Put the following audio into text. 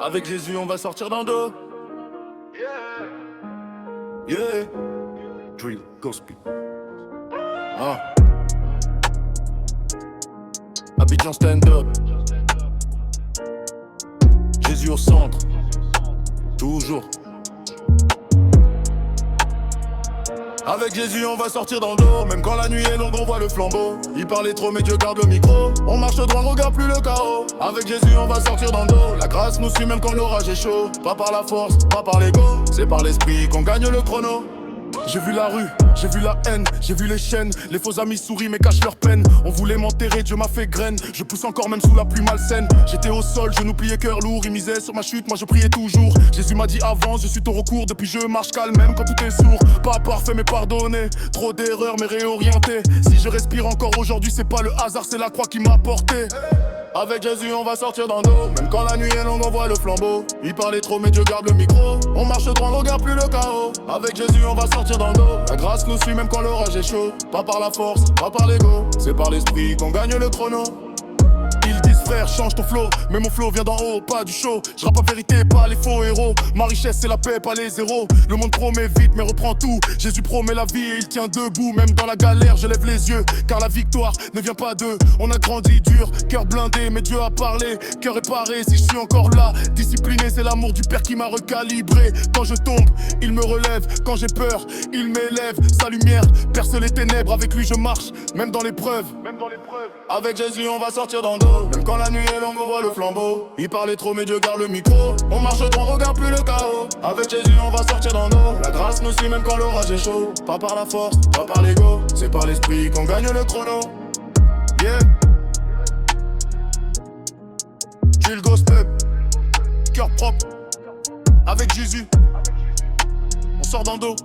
Avec Jésus, on va sortir d'un dos. Yeah. Drill, gospel. Ah. Abidjan stand-up. Jésus au centre. Toujours. Avec Jésus on va sortir dans le dos. Même quand la nuit est longue on voit le flambeau. Il parlait trop mais Dieu garde le micro. On marche droit, regarde plus le chaos. Avec Jésus on va sortir dans le dos. La grâce nous suit même quand l'orage est chaud. Pas par la force, pas par l'ego. C'est par l'esprit qu'on gagne le chrono. J'ai vu la rue, j'ai vu la haine, j'ai vu les chaînes. Les faux amis sourient mais cachent leur peine. On voulait m'enterrer, Dieu m'a fait graine. Je pousse encore même sous la pluie malsaine. J'étais au sol, genoux pliés, cœur lourd. Il misait sur ma chute, moi je priais toujours. Jésus m'a dit avance, je suis ton recours. Depuis je marche calme même quand tout est sourd. Pas parfait mais pardonné, trop d'erreurs mais réorienté. Si je respire encore aujourd'hui c'est pas le hasard, c'est la croix qui m'a porté. Avec Jésus on va sortir d'un dos. Même quand la nuit est longue on voit le flambeau. Il parlait trop mais Dieu garde le micro. On marche droit, on regarde plus le chaos. Avec Jésus on va sortir d'un dos. La grâce nous suit même quand l'orage est chaud. Pas par la force, pas par l'ego. C'est par l'esprit qu'on gagne le chrono. Ils disent frère change ton flow. Mais mon flow vient d'en haut, pas du show. Je rappe la vérité, pas les faux héros. Ma richesse c'est la paix, pas les zéros. Le monde promet vite mais reprend tout. Jésus promet la vie et il tient debout. Même dans la galère je lève les yeux. Car la victoire ne vient pas d'eux. On a grandi dur, cœur blindé mais Dieu a parlé. Cœur réparé si je suis encore là. Discipliné c'est l'amour du Père qui m'a recalibré. Quand je tombe, il me relève. Quand j'ai peur, il m'élève. Sa lumière perce les ténèbres. Avec lui je marche, même dans l'épreuve. Avec Jésus on va sortir dans le dos. Même quand la nuit est longue on voit le flambeau. Il parlait trop mais Dieu garde le micro. On marche droit, on regarde plus le chaos. Avec Jésus on va sortir dans le dos. La grâce nous suit même quand l'orage est chaud. Pas par la force, pas par l'ego. C'est par l'esprit qu'on gagne le chrono. Yeah. J'ai le gospel, cœur propre. Avec Jésus, on sort dans le dos.